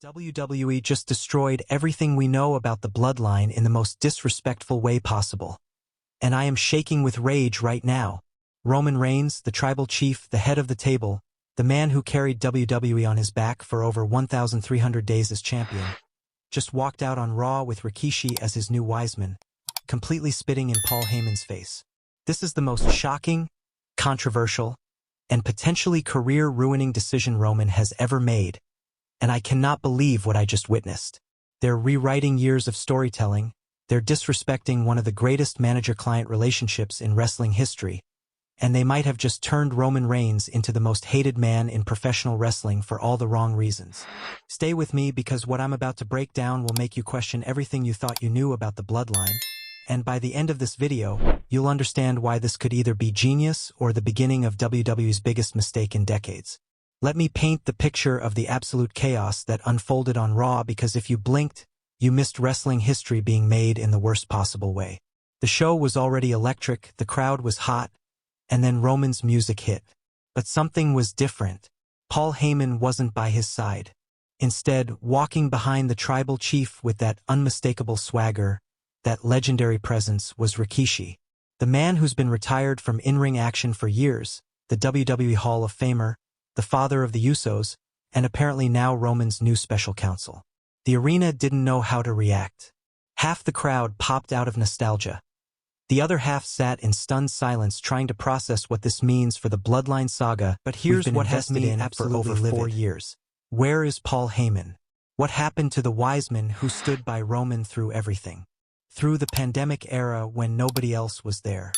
WWE just destroyed everything we know about the Bloodline in the most disrespectful way possible. And I am shaking with rage right now. Roman Reigns, the tribal chief, the head of the table, the man who carried WWE on his back for over 1,300 days as champion, just walked out on Raw with Rikishi as his new Wiseman, completely spitting in Paul Heyman's face. This is the most shocking, controversial, and potentially career-ruining decision Roman has ever made, and I cannot believe what I just witnessed. They're rewriting years of storytelling, they're disrespecting one of the greatest manager-client relationships in wrestling history, and they might have just turned Roman Reigns into the most hated man in professional wrestling for all the wrong reasons. Stay with me because what I'm about to break down will make you question everything you thought you knew about the Bloodline, and by the end of this video, you'll understand why this could either be genius or the beginning of WWE's biggest mistake in decades. Let me paint the picture of the absolute chaos that unfolded on Raw, because if you blinked, you missed wrestling history being made in the worst possible way. The show was already electric, the crowd was hot, and then Roman's music hit. But something was different. Paul Heyman wasn't by his side. Instead, walking behind the tribal chief with that unmistakable swagger, that legendary presence, was Rikishi. The man who's been retired from in-ring action for years, the WWE Hall of Famer, the father of the Usos, and apparently now Roman's new special counsel. The arena didn't know how to react. Half the crowd popped out of nostalgia. The other half sat in stunned silence trying to process what this means for the Bloodline saga. But here's what has been in for over 4 years. Where is Paul Heyman? What happened to the Wiseman who stood by Roman through everything? Through the pandemic era when nobody else was there.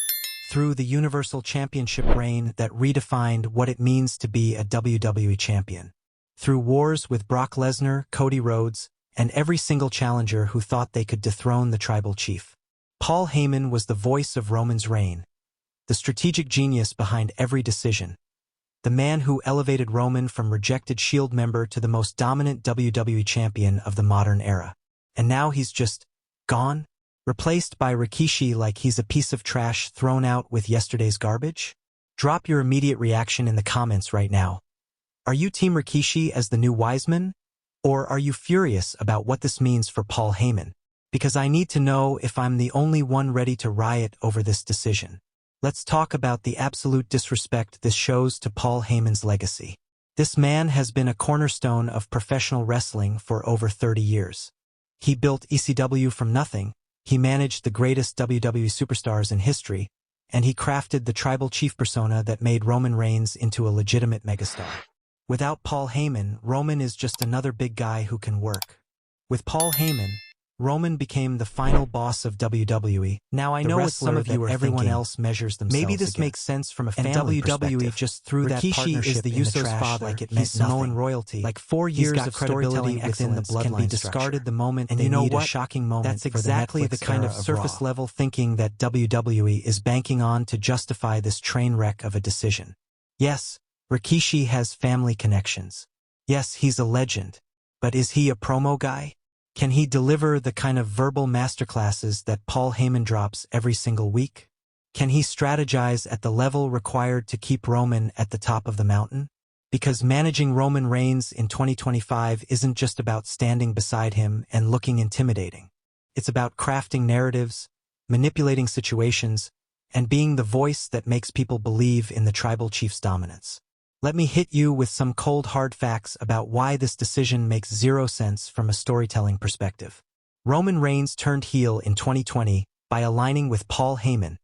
Through the Universal Championship reign that redefined what it means to be a WWE champion. Through wars with Brock Lesnar, Cody Rhodes, and every single challenger who thought they could dethrone the tribal chief. Paul Heyman was the voice of Roman's reign, the strategic genius behind every decision, the man who elevated Roman from rejected Shield member to the most dominant WWE champion of the modern era. And now he's just gone? Replaced by Rikishi like he's a piece of trash thrown out with yesterday's garbage? Drop your immediate reaction in the comments right now. Are you Team Rikishi as the new Wiseman? Or are you furious about what this means for Paul Heyman? Because I need to know if I'm the only one ready to riot over this decision. Let's talk about the absolute disrespect this shows to Paul Heyman's legacy. This man has been a cornerstone of professional wrestling for over 30 years. He built ECW from nothing. He managed the greatest WWE superstars in history, and he crafted the tribal chief persona that made Roman Reigns into a legitimate megastar. Without Paul Heyman, Roman is just another big guy who can work. With Paul Heyman, Roman became the final boss of WWE. Now I know what some of you are everyone else measures themselves. Maybe this makes sense from a family perspective. Just threw that partnership is the Usos' father, like it meant Samoan royalty. Like 4 years of storytelling within the Bloodline can be discarded the moment they need a shocking moment. That's exactly the kind of surface level thinking that WWE is banking on to justify this train wreck of a decision. Yes, Rikishi has family connections. Yes, he's a legend. But is he a promo guy? Can he deliver the kind of verbal masterclasses that Paul Heyman drops every single week? Can he strategize at the level required to keep Roman at the top of the mountain? Because managing Roman Reigns in 2025 isn't just about standing beside him and looking intimidating. It's about crafting narratives, manipulating situations, and being the voice that makes people believe in the tribal chief's dominance. Let me hit you with some cold hard facts about why this decision makes zero sense from a storytelling perspective. Roman Reigns turned heel in 2020 by aligning with Paul Heyman,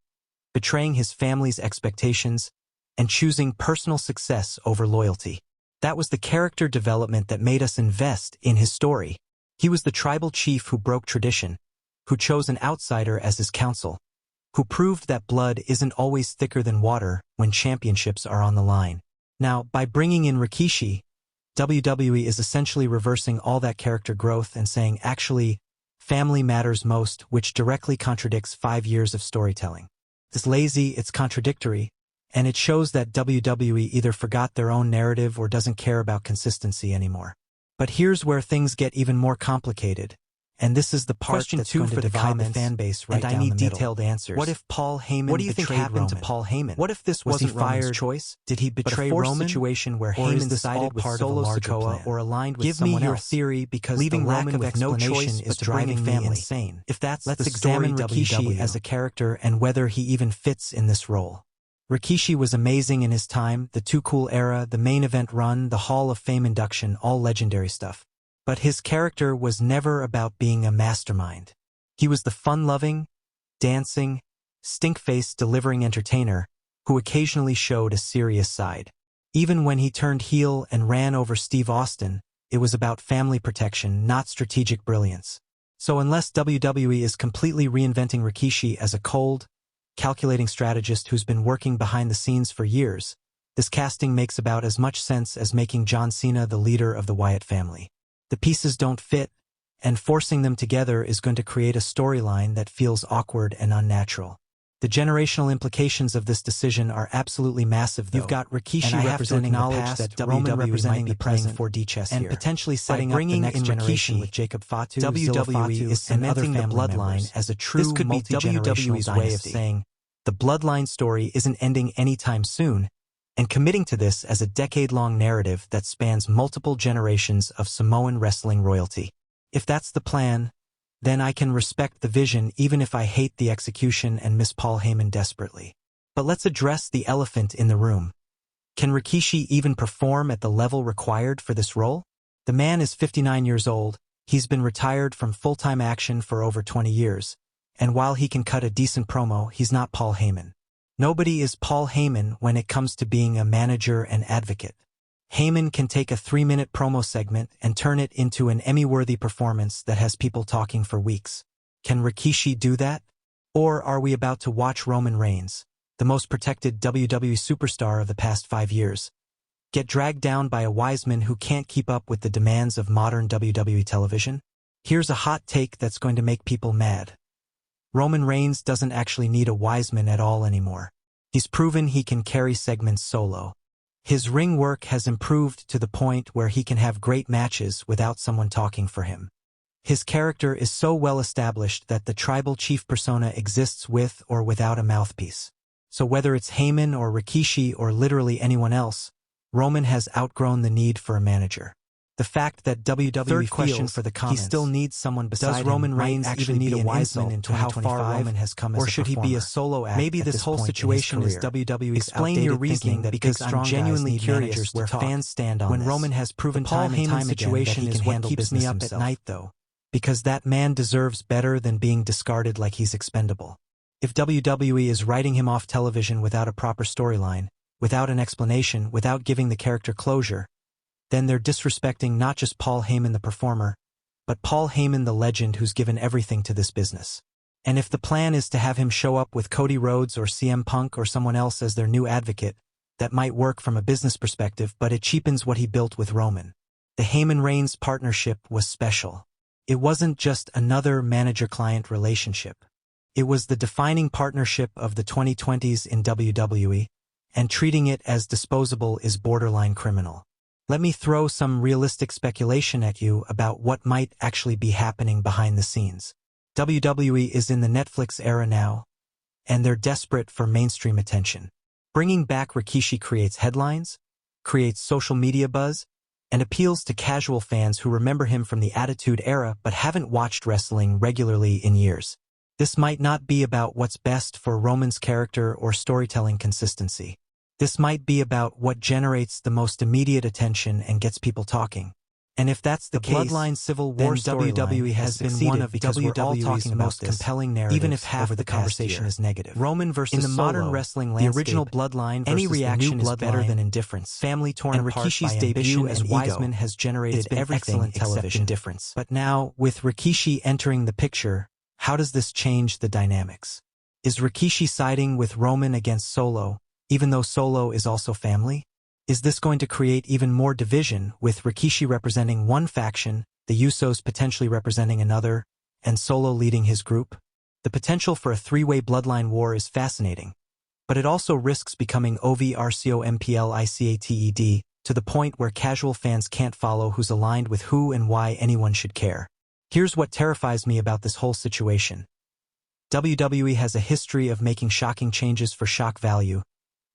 betraying his family's expectations, and choosing personal success over loyalty. That was the character development that made us invest in his story. He was the tribal chief who broke tradition, who chose an outsider as his counsel, who proved that blood isn't always thicker than water when championships are on the line. Now, by bringing in Rikishi, WWE is essentially reversing all that character growth and saying, actually, family matters most, which directly contradicts 5 years of storytelling. It's lazy, it's contradictory, and it shows that WWE either forgot their own narrative or doesn't care about consistency anymore. But here's where things get even more complicated, And this is the part that's going to divide the fan base right down the middle. And I need detailed answers. What if Paul Heyman What do you think happened to Paul Heyman? What if this wasn't Roman's choice? Did he betray Roman? Situation where Or is Heyman this decided all with part Solo of a larger Sikoa plan? or aligned with Give me someone your else? theory, because leaving the lack Roman of with no explanation choice is but to driving bring me family insane. If that's Let's the story, examine Rikishi as a character and whether he even fits in this role. Rikishi was amazing in his time, the Too Cool era, the main event run, the Hall of Fame induction, all legendary stuff. But his character was never about being a mastermind. He was the fun-loving, dancing, stink-faced delivering entertainer who occasionally showed a serious side. Even when he turned heel and ran over Steve Austin, it was about family protection, not strategic brilliance. So unless WWE is completely reinventing Rikishi as a cold, calculating strategist who's been working behind the scenes for years, this casting makes about as much sense as making John Cena the leader of the Wyatt family. The pieces don't fit, and forcing them together is going to create a storyline that feels awkward and unnatural. The generational implications of this decision are absolutely massive, though. You've got Rikishi and representing the past, that Roman WWE representing might the be playing present, 4D chess and here. potentially setting By up the bringing next in generation Rikishi, with Jacob Fatu, WWE is cementing the bloodline as a true could be multi-generational way of saying the bloodline story isn't ending anytime soon, and committing to this as a decade-long narrative that spans multiple generations of Samoan wrestling royalty. If that's the plan, then I can respect the vision even if I hate the execution and miss Paul Heyman desperately. But let's address the elephant in the room. Can Rikishi even perform at the level required for this role? The man is 59 years old, he's been retired from full-time action for over 20 years, and while he can cut a decent promo, he's not Paul Heyman. Nobody is Paul Heyman when it comes to being a manager and advocate. Heyman can take a 3-minute promo segment and turn it into an Emmy-worthy performance that has people talking for weeks. Can Rikishi do that? Or are we about to watch Roman Reigns, the most protected WWE superstar of the past 5 years, get dragged down by a Wiseman who can't keep up with the demands of modern WWE television? Here's a hot take that's going to make people mad. Roman Reigns doesn't actually need a Wiseman at all anymore. He's proven he can carry segments solo. His ring work has improved to the point where he can have great matches without someone talking for him. His character is so well established that the tribal chief persona exists with or without a mouthpiece. So whether it's Heyman or Rikishi or literally anyone else, Roman has outgrown the need for a manager. The fact that WWE feels for the comments, he still needs someone beside him. Roman Reigns even need a Wiseman into how far Roman has come as a performer? Or should he be a solo act? Maybe this whole situation is WWE's Explain your reasoning, that because I'm genuinely curious where fans stand on when this. Roman has proven time and time again that he can handle business himself. Is what keeps me up at night, though, because that man deserves better than being discarded like he's expendable. If WWE is writing him off television without a proper storyline, without an explanation, without giving the character closure, then they're disrespecting not just Paul Heyman the performer, but Paul Heyman the legend who's given everything to this business. And if the plan is to have him show up with Cody Rhodes or CM Punk or someone else as their new advocate, that might work from a business perspective, but it cheapens what he built with Roman. The Heyman-Reigns partnership was special. It wasn't just another manager-client relationship. It was the defining partnership of the 2020s in WWE, and treating it as disposable is borderline criminal. Let me throw some realistic speculation at you about what might actually be happening behind the scenes. WWE is in the Netflix era now, and they're desperate for mainstream attention. Bringing back Rikishi creates headlines, creates social media buzz, and appeals to casual fans who remember him from the Attitude Era but haven't watched wrestling regularly in years. This might not be about what's best for Roman's character or storytelling consistency. This might be about what generates the most immediate attention and gets people talking. And if that's the case, Bloodline Civil War WWE has been one of WWE's most compelling narratives, even if half of the conversation is negative. Roman versus Solo, in the modern wrestling landscape, the original Bloodline versus any reaction is better than indifference. Family torn apart Rikishi's debut as Wiseman has generated everything except indifference. But now, with Rikishi entering the picture, how does this change the dynamics? Is Rikishi siding with Roman against Solo, even though Solo is also family? Is this going to create even more division, with Rikishi representing one faction, the Usos potentially representing another, and Solo leading his group? The potential for a three-way bloodline war is fascinating, but it also risks becoming OVRCOMPLICATED, to the point where casual fans can't follow who's aligned with who and why anyone should care. Here's what terrifies me about this whole situation. WWE has a history of making shocking changes for shock value,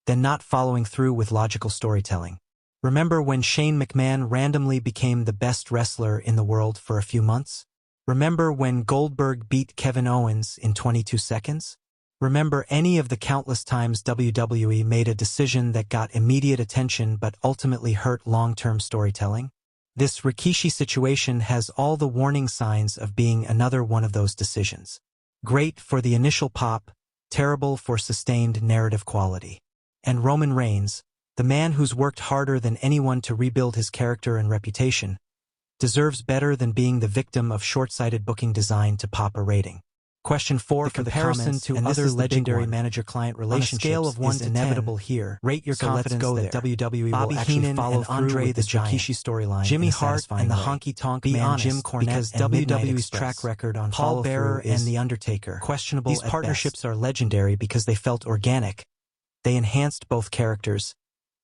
then not following through with logical storytelling. Remember when Shane McMahon randomly became the best wrestler in the world for a few months? Remember when Goldberg beat Kevin Owens in 22 seconds? Remember any of the countless times WWE made a decision that got immediate attention but ultimately hurt long-term storytelling? This Rikishi situation has all the warning signs of being another one of those decisions. Great for the initial pop, terrible for sustained narrative quality. And Roman Reigns, the man who's worked harder than anyone to rebuild his character and reputation, deserves better than being the victim of short-sighted booking designed to pop a rating. Question 4 for the comparison to other legendary manager-client relationships on a scale of 1 to inevitable 10. Here. Rate your confidence that WWE will actually follow through with the Rikishi storyline. Jimmy Hart and the honky-tonk man Jim Cornette because WWE's track record on Paul Bearer and The Undertaker questionable. These partnerships are legendary because they felt organic. They enhanced both characters,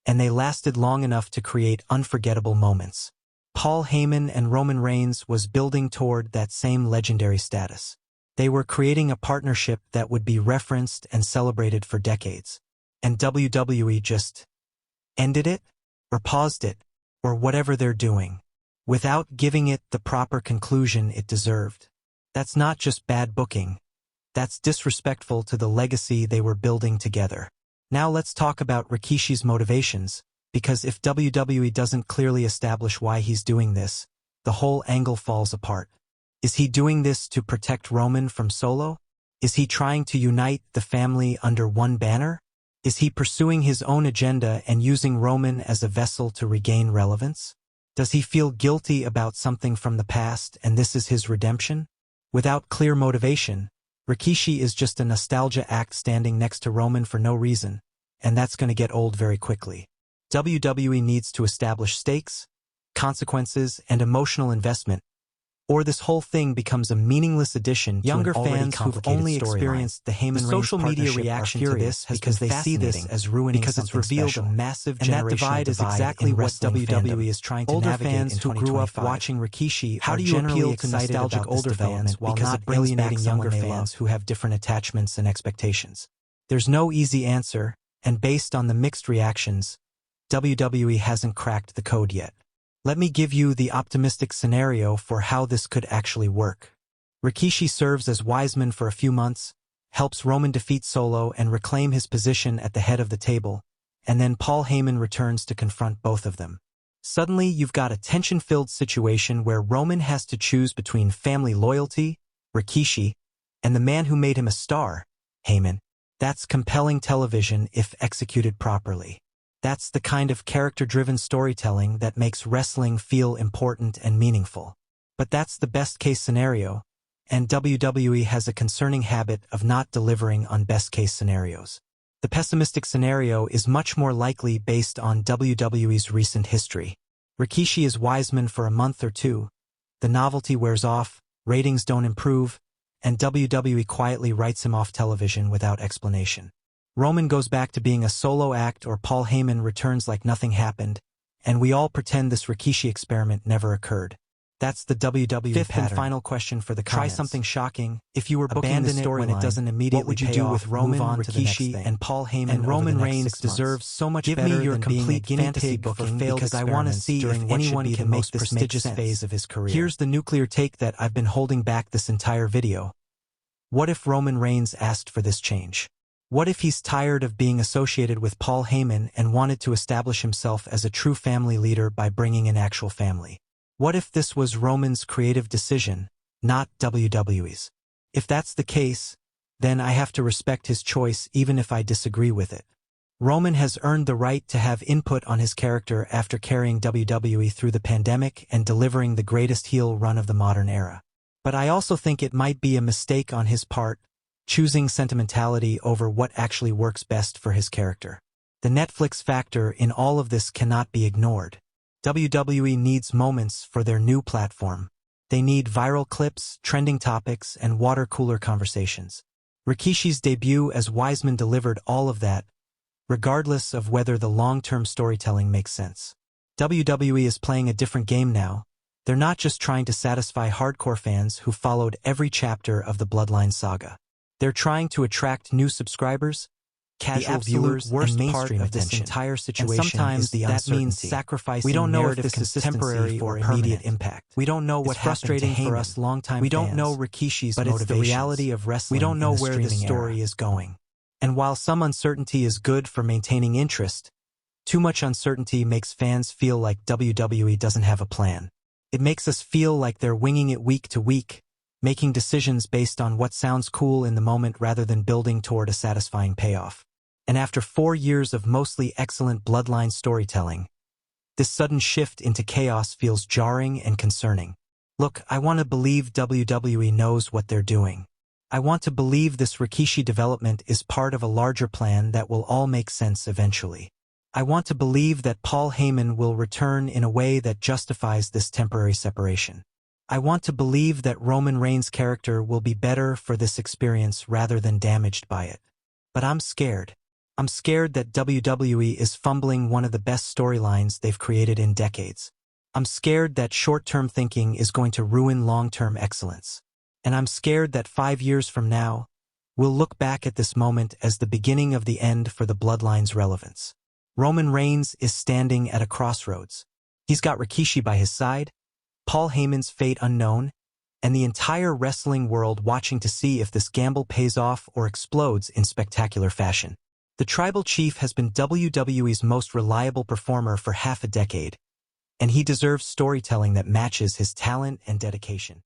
and they lasted long enough to create unforgettable moments. Paul Heyman and Roman Reigns was building toward that same legendary status. They were creating a partnership that would be referenced and celebrated for decades. And WWE just ended it, or paused it, or whatever they're doing, without giving it the proper conclusion it deserved. That's not just bad booking. That's disrespectful to the legacy they were building together. Now let's talk about Rikishi's motivations, because if WWE doesn't clearly establish why he's doing this, the whole angle falls apart. Is he doing this to protect Roman from Solo? Is he trying to unite the family under one banner? Is he pursuing his own agenda and using Roman as a vessel to regain relevance? Does he feel guilty about something from the past and this is his redemption? Without clear motivation, Rikishi is just a nostalgia act standing next to Roman for no reason, and that's going to get old very quickly. WWE needs to establish stakes, consequences, and emotional investment, or this whole thing becomes a meaningless addition to an already complicated storyline. Younger fans who've only experienced the Heyman-Reigns social media reaction to this because they see this as ruining because it's revealed a massive generational divide. And that divide is exactly what WWE is trying to navigate in 2025. Older fans who grew up watching Rikishi are generally to nostalgic older fans while not alienating younger fans who have different attachments and expectations. There's no easy answer, and based on the mixed reactions, WWE hasn't cracked the code yet. Let me give you the optimistic scenario for how this could actually work. Rikishi serves as Wiseman for a few months, helps Roman defeat Solo and reclaim his position at the head of the table, and then Paul Heyman returns to confront both of them. Suddenly, you've got a tension-filled situation where Roman has to choose between family loyalty, Rikishi, and the man who made him a star, Heyman. That's compelling television if executed properly. That's the kind of character-driven storytelling that makes wrestling feel important and meaningful. But that's the best-case scenario, and WWE has a concerning habit of not delivering on best-case scenarios. The pessimistic scenario is much more likely based on WWE's recent history. Rikishi is Wiseman for a month or two, the novelty wears off, ratings don't improve, and WWE quietly writes him off television without explanation. Roman goes back to being a solo act or Paul Heyman returns like nothing happened, and we all pretend this Rikishi experiment never occurred. That's the WWE Fifth pattern. And final question for the comments. Try something shocking. If you were booking the story when it doesn't immediately what would you do with Roman, Rikishi, and Paul Heyman and Roman Reigns deserves so much better than your complete fantasy booking because I want to see if anyone can make this prestigious phase of his career. Here's the nuclear take that I've been holding back this entire video. What if Roman Reigns asked for this change? What if he's tired of being associated with Paul Heyman and wanted to establish himself as a true family leader by bringing an actual family? What if this was Roman's creative decision, not WWE's? If that's the case, then I have to respect his choice even if I disagree with it. Roman has earned the right to have input on his character after carrying WWE through the pandemic and delivering the greatest heel run of the modern era. But I also think it might be a mistake on his part, choosing sentimentality over what actually works best for his character. The Netflix factor in all of this cannot be ignored. WWE needs moments for their new platform. They need viral clips, trending topics, and water cooler conversations. Rikishi's debut as Wiseman delivered all of that, regardless of whether the long-term storytelling makes sense. WWE is playing a different game now. They're not just trying to satisfy hardcore fans who followed every chapter of the Bloodline saga. They're trying to attract new subscribers, casual viewers, and mainstream of this entire situation. And sometimes that means sacrificing. We don't know if this is temporary or immediate impact. We don't know what frustrating for us longtime fans. We don't know Rikishi's motivations. But it's the reality of wrestling. We don't know where the story is going. And while some uncertainty is good for maintaining interest, too much uncertainty makes fans feel like WWE doesn't have a plan. It makes us feel like they're winging it week to week, making decisions based on what sounds cool in the moment rather than building toward a satisfying payoff. And after 4 years of mostly excellent Bloodline storytelling, this sudden shift into chaos feels jarring and concerning. Look, I want to believe WWE knows what they're doing. I want to believe this Rikishi development is part of a larger plan that will all make sense eventually. I want to believe that Paul Heyman will return in a way that justifies this temporary separation. I want to believe that Roman Reigns' character will be better for this experience rather than damaged by it. But I'm scared. I'm scared that WWE is fumbling one of the best storylines they've created in decades. I'm scared that short-term thinking is going to ruin long-term excellence. And I'm scared that 5 years from now, we'll look back at this moment as the beginning of the end for the Bloodline's relevance. Roman Reigns is standing at a crossroads. He's got Rikishi by his side, Paul Heyman's fate unknown, and the entire wrestling world watching to see if this gamble pays off or explodes in spectacular fashion. The Tribal Chief has been WWE's most reliable performer for half a decade, and he deserves storytelling that matches his talent and dedication.